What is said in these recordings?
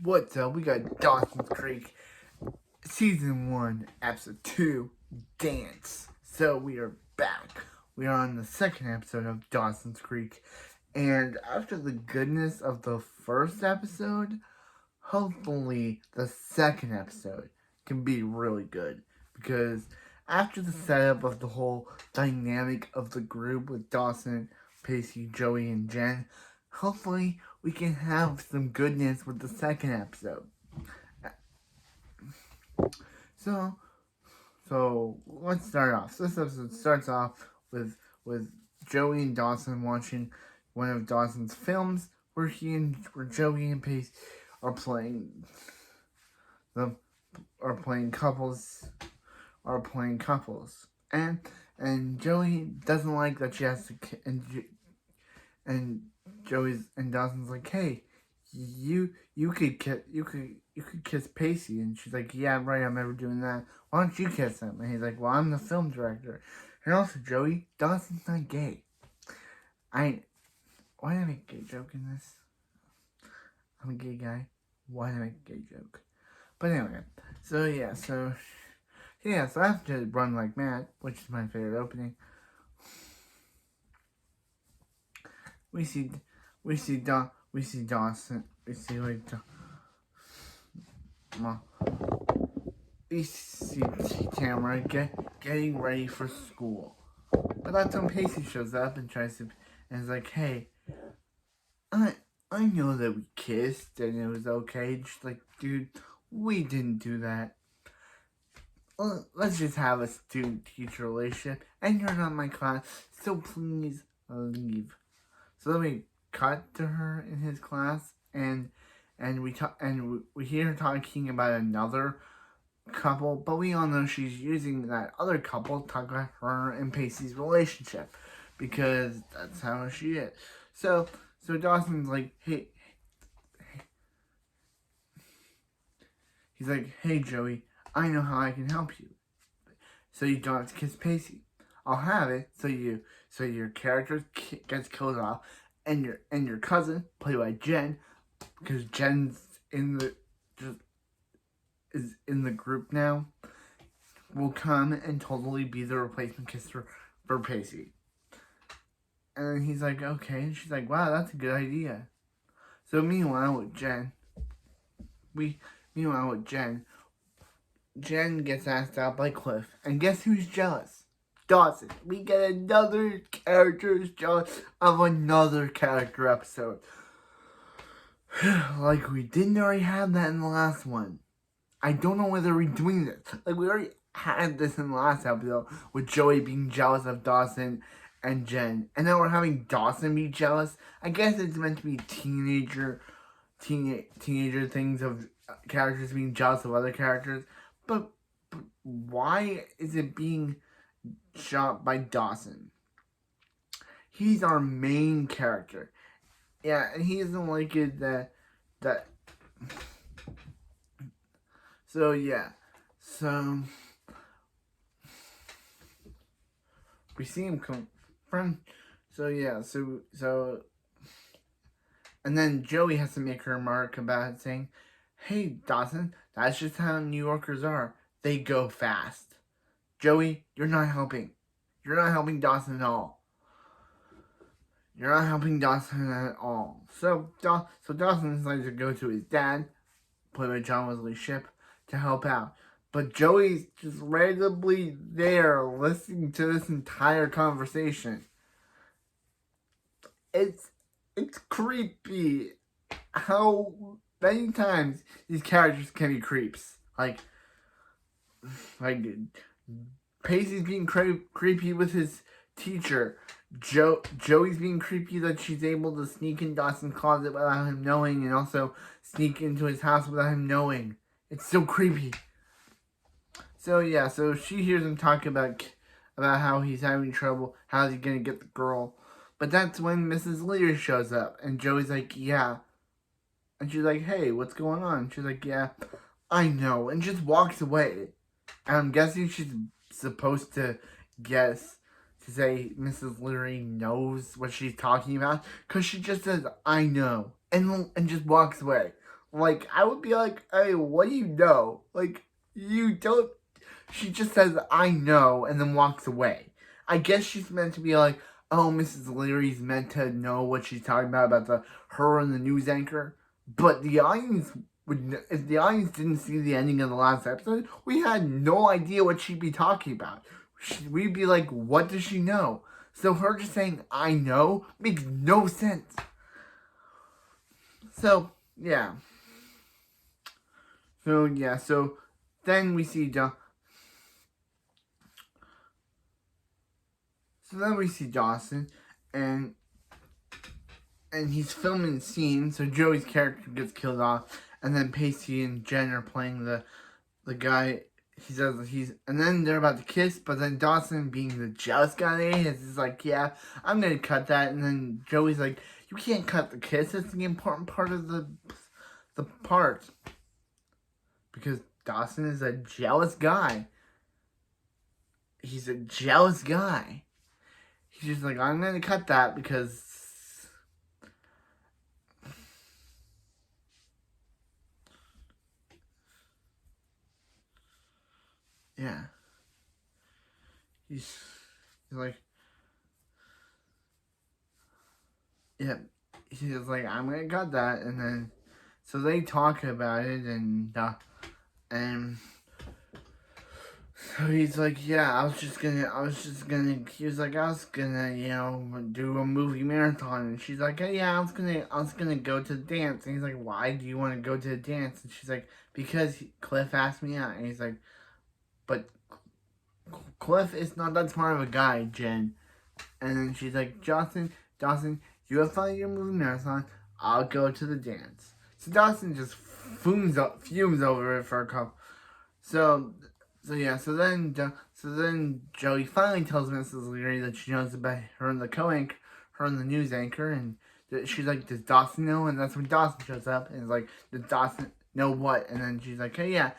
What's up? We got Dawson's Creek, Season 1, Episode 2, Dance. So we are back. We are on the second episode of Dawson's Creek. And after the goodness of the first episode, hopefully the second episode can be really good. Because after the setup of the whole dynamic of the group with Dawson, Pacey, Joey, and Jen, hopefully we can have some goodness with the second episode. So let's start off. So this episode starts off with Joey and Dawson watching one of Dawson's films where Joey and Pace are playing couples and Joey doesn't like that she has to and Dawson's like, hey, you could kiss Pacey, and she's like, yeah, right, I'm never doing that. Why don't you kiss him? And he's like, well, I'm the film director. And also, Joey, Dawson's not gay. Why did I make a gay joke in this? I'm a gay guy. Why did I make a gay joke? But anyway, so I have to run like mad, which is my favorite opening. We see Dawson. We see Tamara getting ready for school. But that's when Pacey shows up and is like, hey, I know that we kissed and it was okay. Just like, dude, we didn't do that. Let's just have a student-teacher relationship, and you're not my class, so please leave. So then we cut to her in his class, and we hear her talking about another couple, but we all know she's using that other couple to talk about her and Pacey's relationship, because that's how she is. So Dawson's like, hey. He's like, hey, Joey, I know how I can help you. So you don't have to kiss Pacey. I'll have it so your character gets killed off, and your cousin, played by Jen, because Jen's is in the group now, will come and totally be the replacement kisser for Pacey. And then he's like, okay. And she's like, wow, that's a good idea. So meanwhile with Jen gets asked out by Cliff. And guess who's jealous? Dawson. We get another character who's jealous of another character episode. Like we didn't already have that in the last one. I don't know whether we're doing this. Like we already had this in the last episode with Joey being jealous of Dawson and Jen. And now we're having Dawson be jealous. I guess it's meant to be teenager things of characters being jealous of other characters. But why is it being shot by Dawson? He's our main character. Yeah, and he doesn't like it that so yeah. So we see him confront. So yeah, so and then Joey has to make her remark about it, saying, hey, Dawson, that's just how New Yorkers are. They go fast. Joey, you're not helping. You're not helping Dawson at all. You're not helping Dawson at all. So Dawson decides to go to his dad, played by John Wesley Shipp, to help out. But Joey's just randomly there listening to this entire conversation. It's creepy how many times these characters can be creeps. Like Pacey's being creepy with his teacher. Joey's being creepy that she's able to sneak in Dawson's closet without him knowing, and also sneak into his house without him knowing. It's so creepy. So yeah, so she hears him talk about how he's having trouble, how's he gonna get the girl. But that's when Mrs. Lear shows up, and Joey's like, yeah. And she's like, hey, what's going on? And she's like, yeah, I know, and just walks away. And I'm guessing she's supposed to say Mrs. Leary knows what she's talking about, because she just says, I know, and just walks away. Like, I would be like, hey, what do you know? Like, you don't. She just says, I know, and then walks away. I guess she's meant to be like, oh, Mrs. Leary's meant to know what she's talking about her and the news anchor. But the audience if the audience didn't see the ending of the last episode, we had no idea what she'd be talking about. We'd be like, what does she know? So her just saying, I know, makes no sense. So, yeah. So then we see Dawson, and he's filming the scene. So Joey's character gets killed off, and then Pacey and Jen are playing the guy. He says and then they're about to kiss, but then Dawson, being the jealous guy that he is like, yeah, I'm gonna cut that. And then Joey's like, you can't cut the kiss. It's the important part of the part, because Dawson is a jealous guy. He's a jealous guy. He's just like, I'm gonna cut that because. Yeah. He's like, yeah. He's like, I'm gonna cut that, and then, so they talk about it, and so he's like, yeah, he was like, I was gonna, do a movie marathon. And she's like, oh, yeah, I was gonna go to the dance. And he's like, why do you want to go to the dance? And she's like, because Cliff asked me out. And he's like, but Cliff is not that smart of a guy, Jen. And then she's like, Dawson, you have fun at your movie marathon. I'll go to the dance. So Dawson just fumes over it for a couple. So then Joey finally tells Mrs. Leary that she knows about her and the news anchor, and she's like, does Dawson know? And that's when Dawson shows up, and is like, does Dawson know what? And then she's like, hey, yeah.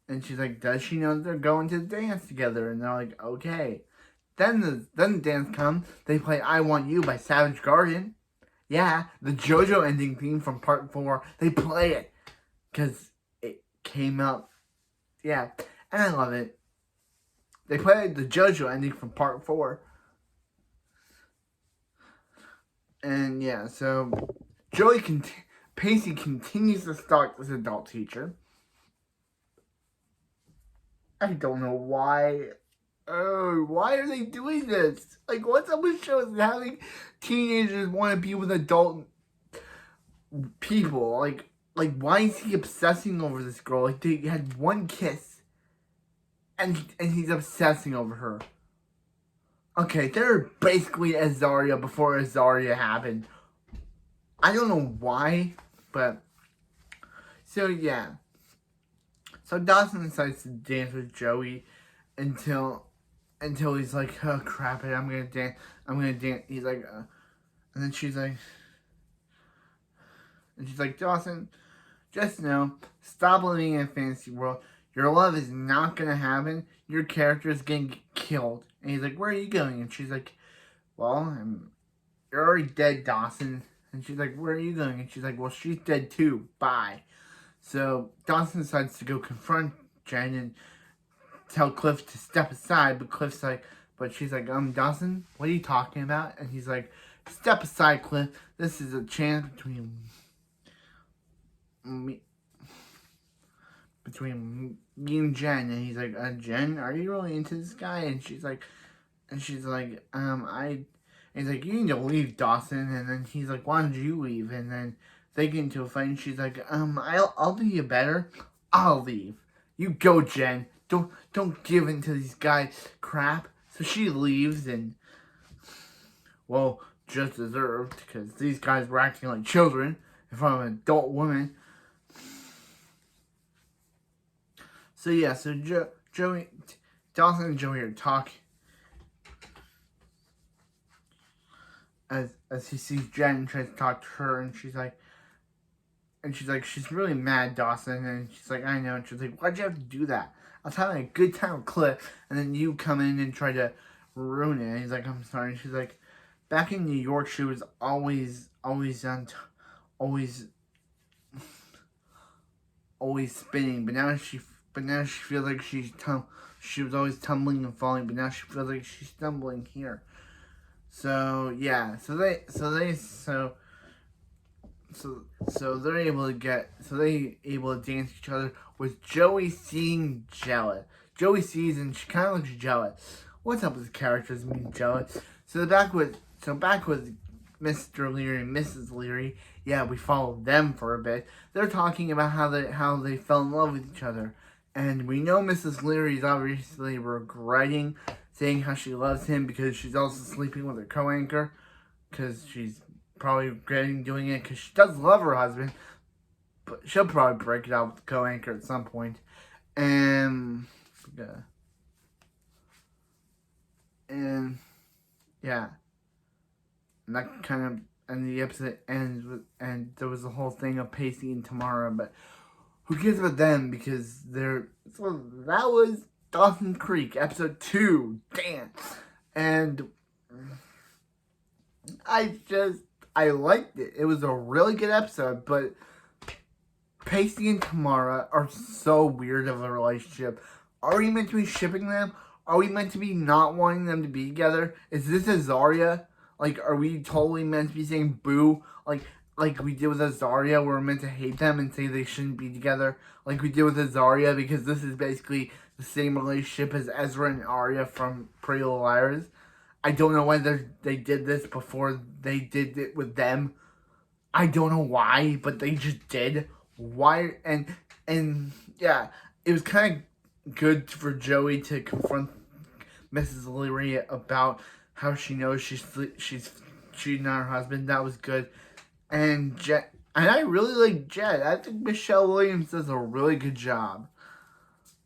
And she's like, does she know that they're going to the dance together? And they're like, okay. Then the dance comes. They play I Want You by Savage Garden. Yeah, the JoJo ending theme from part 4. They play it because it came up. Yeah, and I love it. They play the JoJo ending from part 4. And yeah, so Pacey continues to stalk this adult teacher. I don't know why. Oh, why are they doing this? Like, what's up with shows having teenagers want to be with adult people? Like, why is he obsessing over this girl? Like, they had one kiss, and he's obsessing over her. Okay, they're basically Azaria before Azaria happened. I don't know why, but so yeah. So Dawson decides to dance with Joey until he's like, oh crap it, I'm gonna dance. He's like, and then she's like, Dawson, just know, stop living in a fantasy world. Your love is not gonna happen. Your character is gonna get killed. And he's like, where are you going? And she's like, well, you're already dead, Dawson. And she's like, where are you going? And she's like, well, she's dead too. Bye. So Dawson decides to go confront Jen and tell Cliff to step aside, but she's like, Dawson, what are you talking about? And he's like, step aside, Cliff. This is a chance between me and Jen. And he's like, Jen, are you really into this guy? And she's like, he's like, you need to leave, Dawson. And then he's like, why don't you leave? And then they get into a fight, and she's like, I'll do you better. I'll leave. You go, Jen. Don't give in to these guys' crap. So she leaves, and, well, just deserved, because these guys were acting like children in front of an adult woman. So yeah, so Dawson and Joey are talking as he sees Jen and tries to talk to her, and she's like, she's really mad, Dawson, and she's like, I know, and she's like, why'd you have to do that? I was having a good time with Cliff, and then you come in and try to ruin it. And he's like, I'm sorry. And she's like, back in New York, she was always always spinning, but now she feels like she was always tumbling and falling, but now she feels like she's stumbling here. So yeah, so they're able to dance each other with Joey seeing jealous. Joey sees and she kind of looks jealous. What's up with characters being jealous? So back with Mr. Leary and Mrs. Leary. Yeah, we followed them for a bit. They're talking about how they fell in love with each other, and we know Mrs. Leary is obviously regretting saying how she loves him because she's also sleeping with her co-anchor, because she's probably regretting doing it because she does love her husband, but she'll probably break it out with the co-anchor at some point. And yeah, and that kind of, and the episode ends with, and there was the whole thing of Pacey and Tamara, but who cares about them because so that was Dawson Creek, episode 2, damn. And I liked it. It was a really good episode, but Pacey and Tamara are so weird of a relationship. Are we meant to be shipping them? Are we meant to be not wanting them to be together? Is this Azaria? Like, are we totally meant to be saying boo? Like we did with Azaria, where we're meant to hate them and say they shouldn't be together? Like we did with Azaria, because this is basically the same relationship as Ezra and Arya from Pretty Little Liars. I don't know whether they did this before they did it with them. I don't know why, but they just did. Why? And yeah, it was kind of good for Joey to confront Mrs. Leary about how she knows she's cheating on her husband. That was good. And I really like Jet. I think Michelle Williams does a really good job.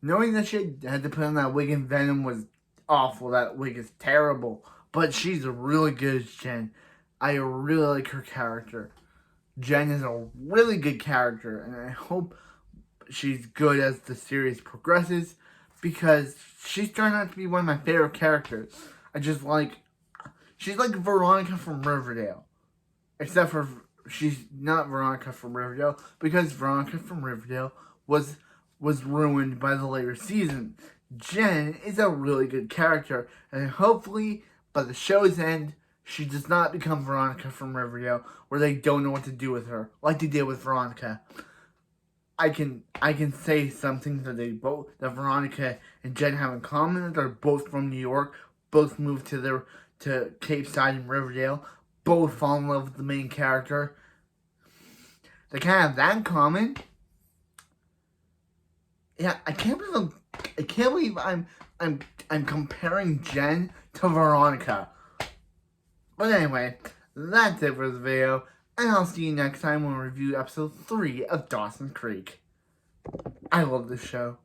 Knowing that she had to put on that wig in Venom was awful. That wig is terrible. But she's really good as Jen. I really like her character. Jen is a really good character, and I hope she's good as the series progresses, because she's turned out to be one of my favorite characters. She's like Veronica from Riverdale. Except for she's not Veronica from Riverdale, because Veronica from Riverdale was ruined by the later season. Jen is a really good character, and hopefully by the show's end, she does not become Veronica from Riverdale, where they don't know what to do with her, like they did with Veronica. I can say something that Veronica and Jen have in common. They're both from New York, both moved to Cape Side and Riverdale, both fall in love with the main character. They kind of have that in common. Yeah, I can't believe I'm comparing Jen to Veronica. But anyway, that's it for this video, and I'll see you next time when we review episode 3 of Dawson Creek. I love this show.